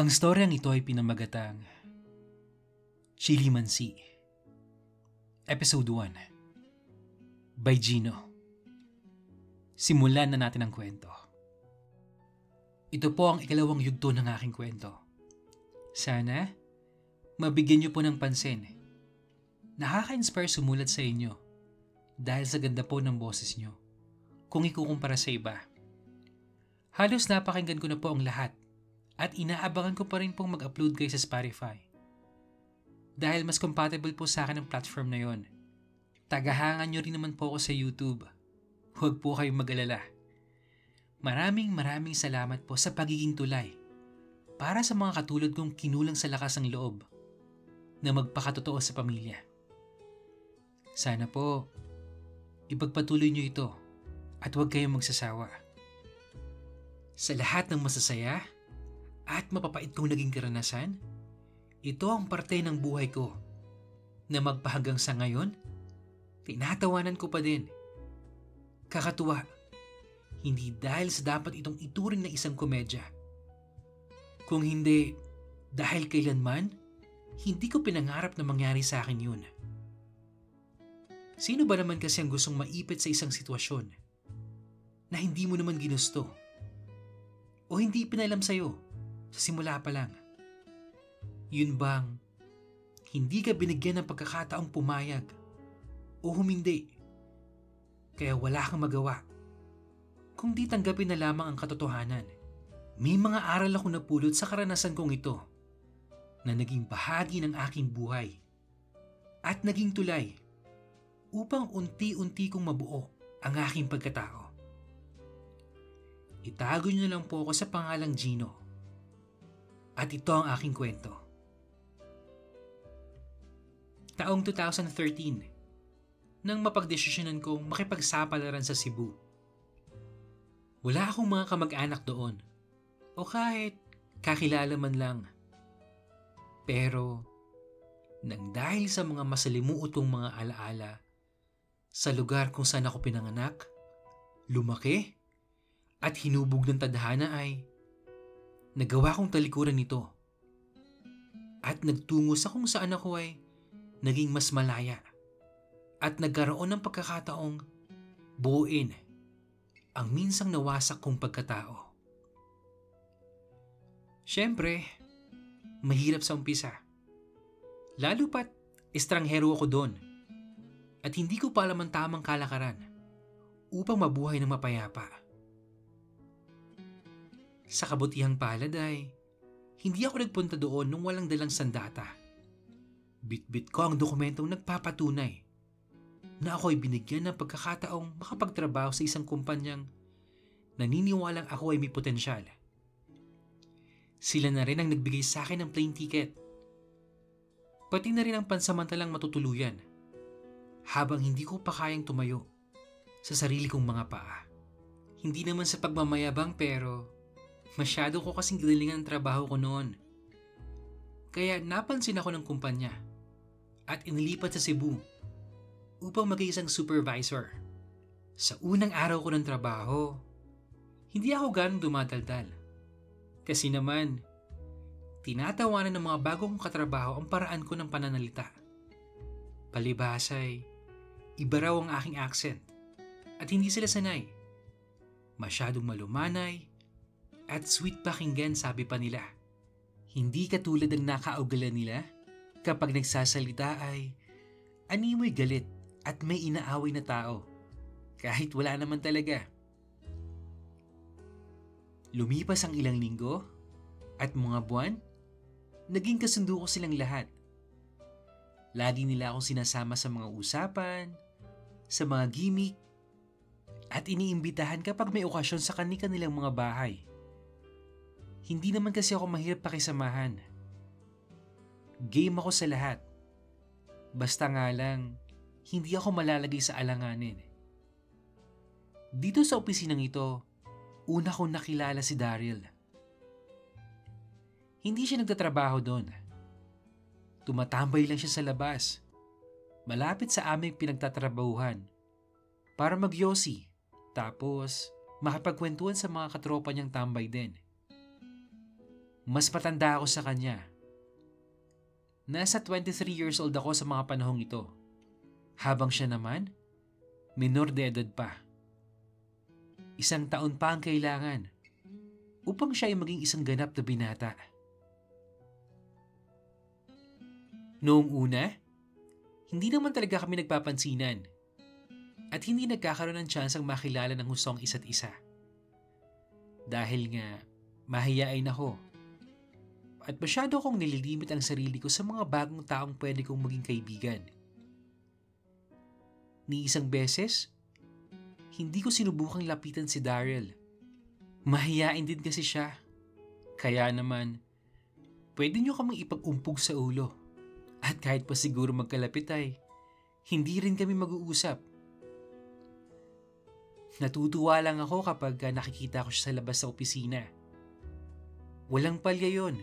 Ang storyang ito ay pinamagatang Chilimansi, Episode 1 by Gino. Simulan na natin ang kwento. Ito po ang ikalawang yugto ng aking kwento. Sana mabigyan niyo po ng pansin. Nakaka-inspire sumulat sa inyo dahil sa ganda po ng boses niyo kung ikukumpara sa iba. Halos napakinggan ko na po ang lahat at inaabangan ko pa rin pong mag-upload kayo sa Spotify. Dahil mas compatible po sa akin ang platform na yon. Tagahangan nyo rin naman po ako sa YouTube. Huwag po kayong mag-alala. Maraming salamat po sa pagiging tulay para sa mga katulad kong kinulang sa lakas ng loob na magpakatotoo sa pamilya. Sana po, ipagpatuloy nyo ito at huwag kayong magsasawa. Sa lahat ng masasaya at mapapait kong naging karanasan, ito ang parte ng buhay ko na magpahanggang sa ngayon, tinatawanan ko pa din. Kakatuwa, hindi dahil sa dapat itong ituring na isang komedya. Kung hindi, dahil kailanman, hindi ko pinangarap na mangyari sa akin yun. Sino ba naman kasi ang gustong maipit sa isang sitwasyon na hindi mo naman ginusto o hindi pinalam sa'yo sa simula pa lang? Yun bang hindi ka binigyan ng pagkakataong pumayag o humindi kaya wala kang magawa kung di tanggapin na lamang ang katotohanan? May mga aral ako napulot sa karanasan kong ito na naging bahagi ng aking buhay at naging tulay upang unti-unti kong mabuo ang aking pagkatao. Itago niyo lang po ako sa pangalang Gino. At ito ang aking kwento. Taong 2013, nang mapagdesisyonan kong makipagsapalaran sa Cebu. Wala akong mga kamag-anak doon o kahit kakilala man lang. Pero nang dahil sa mga masalimuotong mga alaala sa lugar kung saan ako pinanganak, lumaki, at hinubog ng tadhana ay nagawa kong talikuran nito at nagtungo sa kung saan ako ay naging mas malaya at nagkaroon ng pagkakataong buuin ang minsang nawasak kong pagkatao. Siyempre, mahirap sa umpisa. Lalo pat estranghero ako doon at hindi ko pa alam ang tamang kalakaran upang mabuhay ng mapayapa. Sa kabutihang palad ay hindi ako nagpunta doon nung walang dalang sandata. Bit-bit ko ang dokumentong nagpapatunay na ako ay binigyan ng pagkakataong makapagtrabaho sa isang kumpanyang naniniwalang ako ay may potensyal. Sila na rin ang nagbigay sa akin ng plane ticket. Pati na rin ang pansamantalang matutuluyan habang hindi ko pa kayang tumayo sa sarili kong mga paa. Hindi naman sa pagmamayabang pero masyado ko kasing galingan ang trabaho ko noon. Kaya napansin ako ng kumpanya at inilipat sa Cebu upang maging isang supervisor. Sa unang araw ko ng trabaho, hindi ako ganong dumadaldal. Kasi naman, tinatawanan ng mga bagong katrabaho ang paraan ko ng pananalita. Palibhasay, iba raw ang aking accent at hindi sila sanay. Masyadong malumanay at sweet pakinggan, sabi pa nila. Hindi katulad ng nakaugalan nila kapag nagsasalita ay animoy galit at may inaaway na tao kahit wala naman talaga. Lumipas ang ilang linggo at mga buwan, naging kasundo ko silang lahat. Lagi nila akong sinasama sa mga usapan, sa mga gimmick, at iniimbitahan kapag may okasyon sa kanilang mga bahay. Hindi naman kasi ako mahirap pakisamahan. Game ako sa lahat. Basta nga lang, hindi ako malalagay sa alanganin. Dito sa opisinang ito, una kong nakilala si Daryl. Hindi siya nagtatrabaho doon. Tumatambay lang siya sa labas, malapit sa aming pinagtatrabahuhan, para magyosi, tapos makapagkwentuhan sa mga katropa niyang tambay din. Mas matanda ako sa kanya. Nasa 23 years old ako sa mga panahong ito. Habang siya naman, minor de edad pa. 1 taon pa ang kailangan upang siya ay maging isang ganap na binata. Noong una, hindi naman talaga kami nagpapansinan at hindi nagkakaroon ng tsansang makilala ng hustong isa't isa. Dahil nga, mahiyain ako at masyado akong nililimit ang sarili ko sa mga bagong taong pwede kong maging kaibigan. Ni isang beses, hindi ko sinubukang lapitan si Daryl. Mahiyain din kasi siya. Kaya naman, pwede nyo kaming ipag-umpog sa ulo. At kahit pa siguro magkalapit ay, hindi rin kami mag-uusap. Natutuwa lang ako kapag nakikita ko siya sa labas sa opisina. Walang palya yon.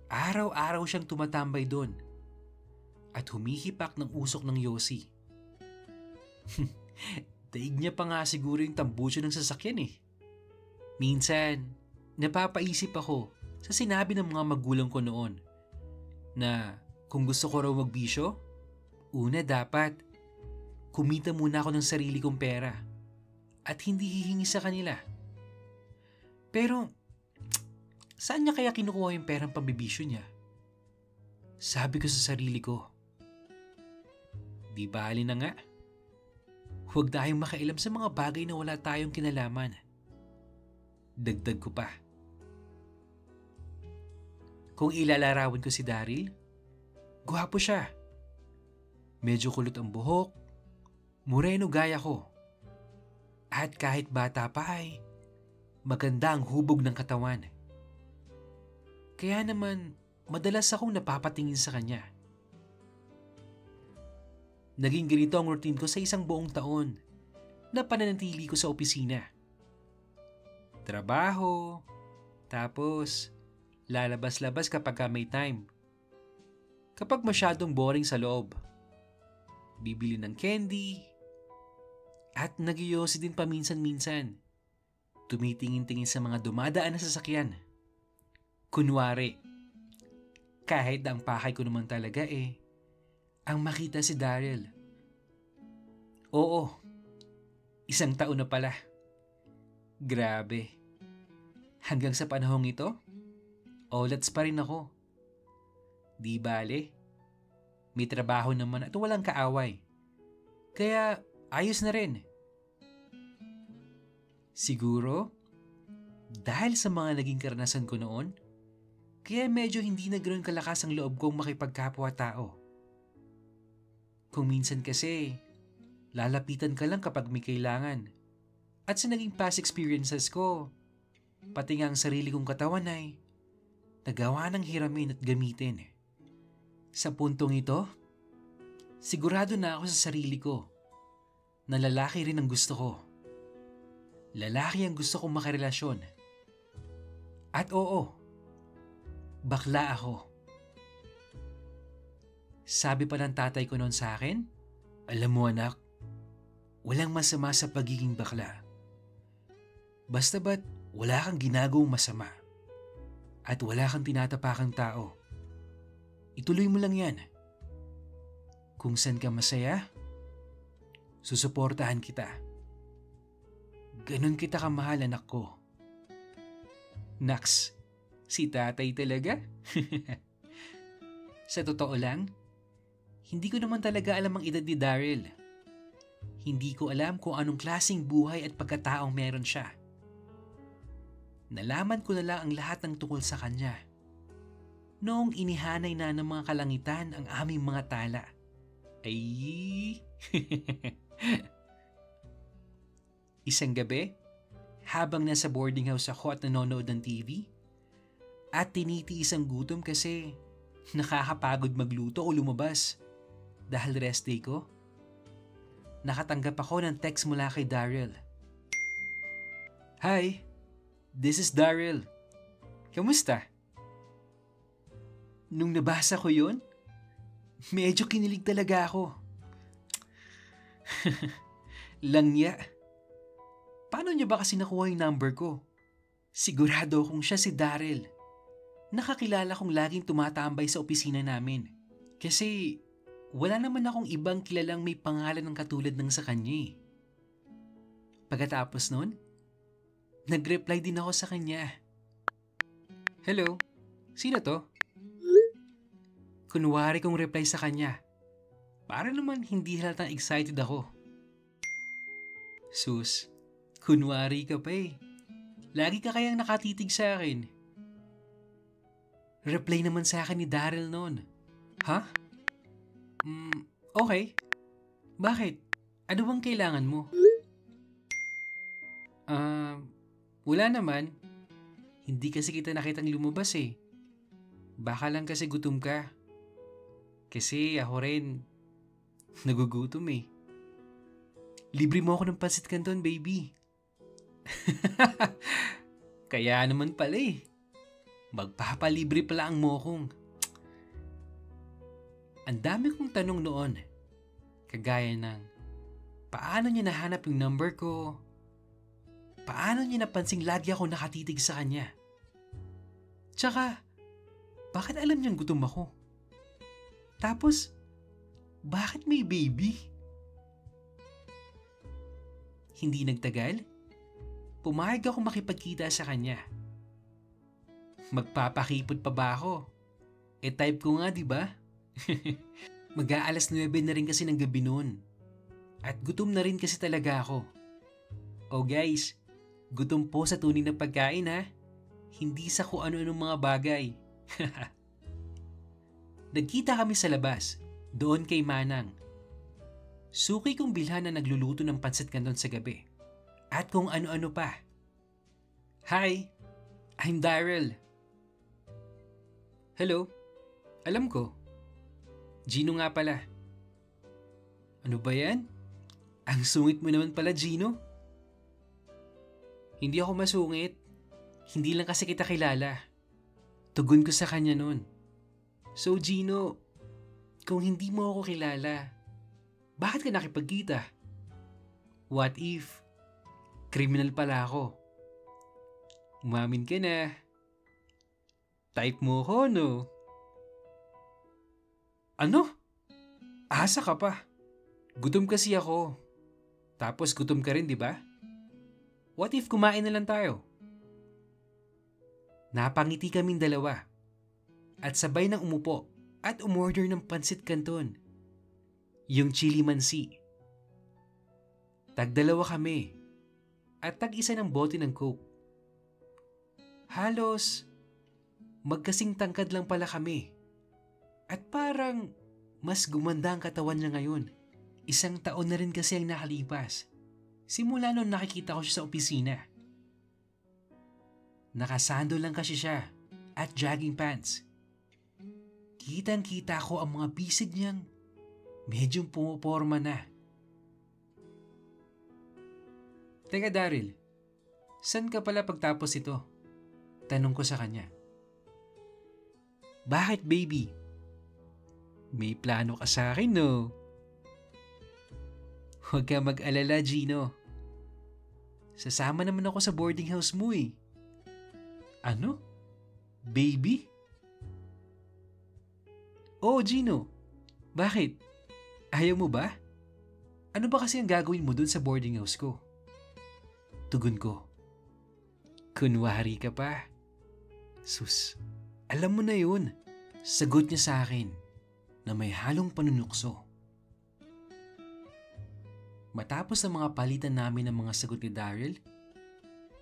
Araw-araw siyang tumatambay doon at humihipak ng usok ng yosi. Daig niya pa nga siguro yung tambucho ng sasakyan eh. Minsan, napapaisip ako sa sinabi ng mga magulang ko noon na kung gusto ko raw magbisyo, una dapat kumita muna ako ng sarili kong pera at hindi hihingi sa kanila. Pero, saan niya kaya kinukuha yung perang pambibisyo niya? Sabi ko sa sarili ko, di bali na nga. Huwag tayong makailam sa mga bagay na wala tayong kinalaman. Dagdag ko pa. Kung ilalarawan ko si Daryl, gwapo siya. Medyo kulot ang buhok, moreno gaya ko. At kahit bata pa ay, maganda ang hubog ng katawan. Kaya naman, madalas akong napapatingin sa kanya. Naging ganito ang routine ko sa isang buong taon na pananatili ko sa opisina. Trabaho, tapos lalabas-labas kapag may time. Kapag masyadong boring sa loob, bibili ng candy, at nagyoyosi din paminsan-minsan. Tumitingin-tingin sa mga dumadaan na sasakyan. Kunwari, kahit ang pakay ko naman talaga ang makita si Daryl. Oo, 1 taon na pala. Grabe. Hanggang sa panahong ito, olats pa rin ako. Di bale, may trabaho naman at walang kaaway. Kaya ayos na rin. Siguro, dahil sa mga naging karanasan ko noon, kaya medyo hindi na ganoon kalakas ang loob kong makipagkapwa-tao. Kung minsan kasi, lalapitan ka lang kapag may kailangan. At sa naging past experiences ko, pati nga ang sarili kong katawan ay nagawa ng hiramin at gamitin. Sa puntong ito, sigurado na ako sa sarili ko na lalaki rin ang gusto ko. Lalaki ang gusto kong makarelasyon. At oo, bakla ako. Sabi pa ng tatay ko noon sa akin, alam mo anak, walang masama sa pagiging bakla. Basta ba't wala kang ginagawang masama at wala kang tinatapakang tao. Ituloy mo lang yan. Kung saan ka masaya, susuportahan kita. Ganon kita kamahal anak ko. Naks, si tatay talaga? Sa totoo lang, hindi ko naman talaga alam ang edad ni Daryl. Hindi ko alam kung anong klaseng buhay at pagkataong meron siya. Nalaman ko na lang ang lahat ng tungkol sa kanya noong inihanay na ng mga kalangitan ang aming mga tala. Ay! Isang gabi, habang nasa boarding house ako at nanonood ng TV, at tinitiis ang gutom kasi nakakapagod magluto o lumabas dahil rest day ko, nakatanggap ako ng text mula kay Daryl. Hi, this is Daryl. Kamusta? Nung nabasa ko yun, medyo kinilig talaga ako. Langya. Paano niya ba kasi nakuha yung number ko? Sigurado akong siya si Daryl. nakakilala kong laging tumatambay sa opisina namin. Kasi wala naman akong ibang kilalang may pangalan ng katulad ng sa kanya. Pagkatapos nun, nag-reply din ako sa kanya. Hello, sino to? Kunwari kong reply sa kanya. Para naman hindi halatang excited ako. Sus, kunwari ka pa eh. Lagi ka kayang nakatitig sa akin. Reply naman sa akin ni Daryl noon. Ha? Okay. Bakit? Ano bang kailangan mo? Wala naman. Hindi kasi kita nakitang lumabas eh. Baka lang kasi gutom ka. Kasi ako rin, nagugutom eh. Libre mo ako ng pansit canton, baby. Kaya naman pala eh. Magpapalibre pala ang mokong. Ang dami kong tanong noon. Kagaya ng, paano niya nahanap yung number ko? Paano niya napansing lagi ako nakatitig sa kanya? Tsaka, bakit alam niyang gutom ako? Tapos, bakit may baby? Hindi nagtagal, pumayag ako makipagkita sa kanya. Magpapakipot pa ba ako? Type ko nga, di ba? Mag-aalas 9 na rin kasi ng gabi noon. At gutom na rin kasi talaga ako. Oh guys, gutom po sa tunay na pagkain ha. Hindi sa kung ano-anong mga bagay. Nagkita kami sa labas, doon kay Manang. Suki kong bilhan na nagluluto ng pansit canton sa gabi. At kung ano-ano pa. Hi, I'm Daryl. Hello, alam ko. Gino nga pala. Ano ba yan? Ang sungit mo naman pala, Gino. Hindi ako masungit. Hindi lang kasi kita kilala. Tugon ko sa kanya nun. So Gino, kung hindi mo ako kilala, bakit ka nakipagkita? What if, kriminal pala ako? Umamin ka na. Type mo ko, no? Ano? Asa ka pa? Gutom kasi ako. Tapos gutom ka rin, di ba? What if kumain na lang tayo? Napangiti kaming dalawa. At sabay nang umupo at umorder ng pansit canton. Yung chili mansi. Tag-dalawa kami. At tag-isa ng bote ng Coke. Halos, magkasing tangkad lang pala kami. At parang mas gumanda ang katawan niya ngayon. 1 taon na rin kasi ang nakalipas. Simula noon nakikita ko siya sa opisina. Nakasando lang kasi siya at jogging pants. Kitang-kita ko ang mga bisig niyang medyong pumoporma na. Teka Daryl, saan ka pala pagtapos ito? Tanong ko sa kanya. Bakit baby? May plano ka sa akin, no? Huwag ka mag-alala, Gino. Sasama naman ako sa boarding house mo eh. Ano? Baby? Oh, Gino. Bakit? Ayaw mo ba? Ano ba kasi ang gagawin mo dun sa boarding house ko? Tugon ko. Kunwari ka pa. Sus, alam mo na yun. Sagot niya sa akin na may halong panunukso. Matapos ang mga palitan namin ng mga sagot ni Daryl,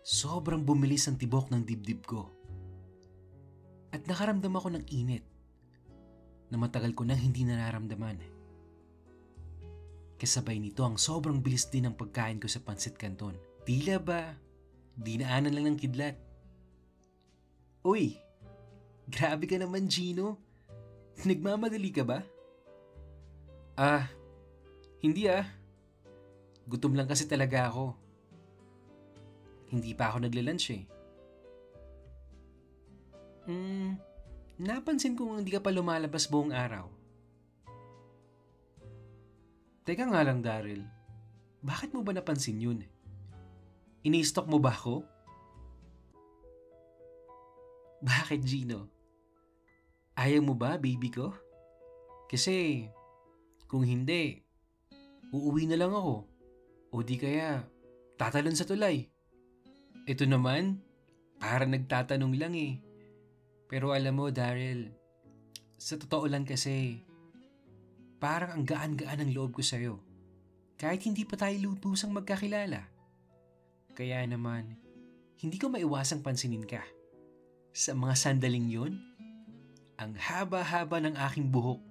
sobrang bumilis ang tibok ng dibdib ko. At nakaramdam ako ng init na matagal ko nang hindi nararamdaman. Kasabay nito ang sobrang bilis din ng pagkain ko sa pansit canton. Tila ba, dinaanan lang ng kidlat. Uy, grabe ka naman Gino. Nagmamadali ka ba? Hindi Gutom lang kasi talaga ako. Hindi pa ako nagla-lunch eh. Napansin kong hindi ka pa lumalabas buong araw. Teka nga lang Daryl, bakit mo ba napansin yun? Ini-stalk mo ba ako? Bakit Gino? Ayaw mo ba, baby ko? Kasi, kung hindi, uuwi na lang ako. O di kaya, tatalon sa tulay. Ito naman, para nagtatanong lang eh. Pero alam mo, Daryl, sa totoo lang kasi, parang ang gaan-gaan ang loob ko sa'yo. Kahit hindi pa tayo lubusang magkakilala. Kaya naman, hindi ko maiwasang pansinin ka. Sa mga sandaling yun, ang haba-haba ng aking buhok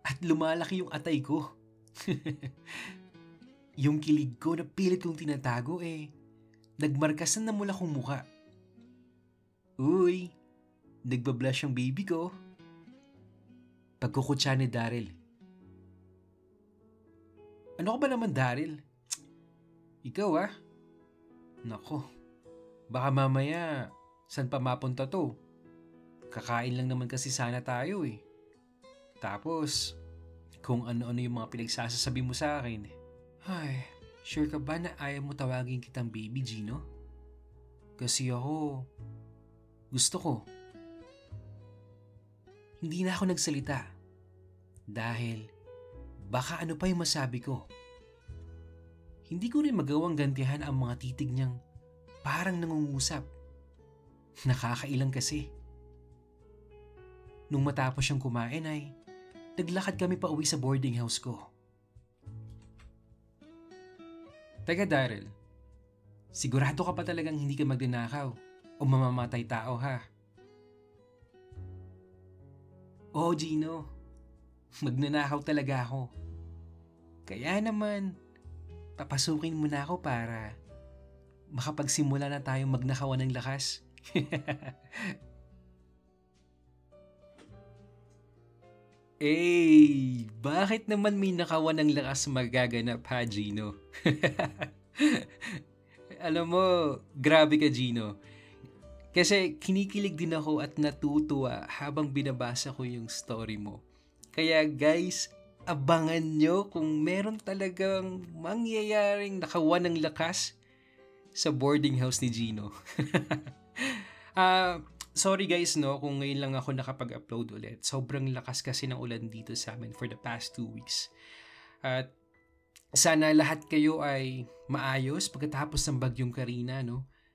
at lumalaki yung atay ko. Yung kilig ko na pilit kong tinatago nagmarkasan na mula kong muka. Uy, nagbablush yung baby ko. Pagkukutsa ni Daryl. Ano ka ba naman, Daryl? Ikaw Nako, baka mamaya saan pa mapunta to? Kakain lang naman kasi sana tayo Tapos, kung ano-ano yung mga pinagsasasabi mo sa akin. Ay, sure ka ba na ayaw mo tawagin kitang baby, Gino? Kasi ako, gusto ko. Hindi na ako nagsalita. Dahil, baka ano pa yung masabi ko. Hindi ko rin magawang gantihan ang mga titig niyang parang nangungusap. Nakakailang kasi. Nung matapos siyang kumain naglakad kami pa uwi sa boarding house ko. Teka, Daryl, sigurado ka pa talagang hindi ka magdinakaw o mamamatay tao Oo, Gino, magnanakaw talaga ako. Kaya naman, papasukin mo na ako para makapagsimula na tayong magnakawan ng lakas. Bakit naman may nakawan ng lakas magaganap Gino? Alam mo, grabe ka, Gino. Kasi kinikilig din ako at natutuwa habang binabasa ko yung story mo. Kaya guys, abangan nyo kung meron talagang mangyayaring nakawan ng lakas sa boarding house ni Gino. Sorry guys kung ngayon lang ako nakapag-upload ulit. Sobrang lakas kasi ng ulan dito sa amin for the past 2 weeks. At sana lahat kayo ay maayos pagkatapos ng bagyong Karina,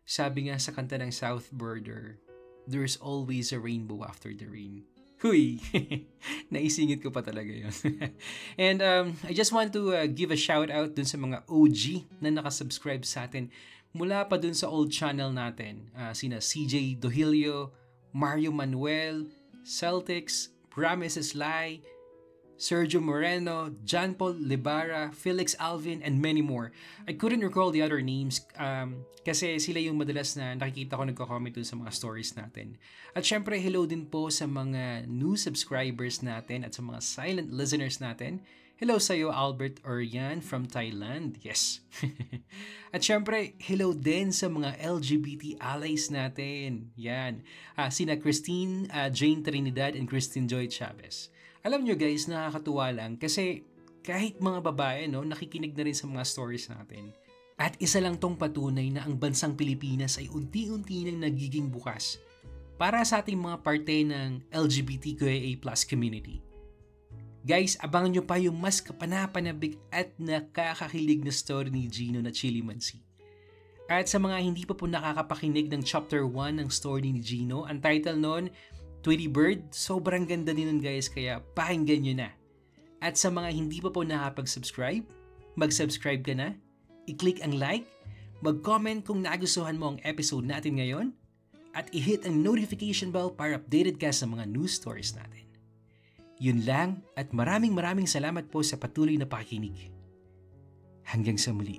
Sabi nga sa kanta ng South Border, there's always a rainbow after the rain. Huy! Naisingit ko pa talaga yun. And I just want to give a shout out dun sa mga OG na nakasubscribe sa atin mula pa dun sa old channel natin. Sina CJ Dohilio, Mario Manuel, Celtics, Promises Lie, Sergio Moreno, John Paul Libara, Felix Alvin, and many more. I couldn't recall the other names kasi sila yung madalas na nakikita ko nagko-comment dun sa mga stories natin. At syempre, hello din po sa mga new subscribers natin at sa mga silent listeners natin. Hello sa'yo, Albert Orian from Thailand. Yes. At syempre, hello din sa mga LGBT allies natin. Yan. Sina Christine, Jane Trinidad, and Christine Joy Chavez. Alam nyo guys, nakakatuwa lang kasi kahit mga babae nakikinig na rin sa mga stories natin. At isa lang tong patunay na ang bansang Pilipinas ay unti-unti nang nagiging bukas para sa ating mga parte ng LGBTQIA+ community. Guys, abangan nyo pa yung mas kapanapanabik at nakakakilig na story ni Gino na Chilimansi. At sa mga hindi pa po nakakapakinig ng Chapter 1 ng story ni Gino, ang title nun, Tweety Bird, sobrang ganda din nun guys, kaya pakinggan nyo na. At sa mga hindi pa po nakapag-subscribe, mag-subscribe ka na, i-click ang like, mag-comment kung nagustuhan mo ang episode natin ngayon, at i-hit ang notification bell para updated ka sa mga news stories natin. Yun lang at maraming salamat po sa patuloy na pakikinig. Hanggang sa muli.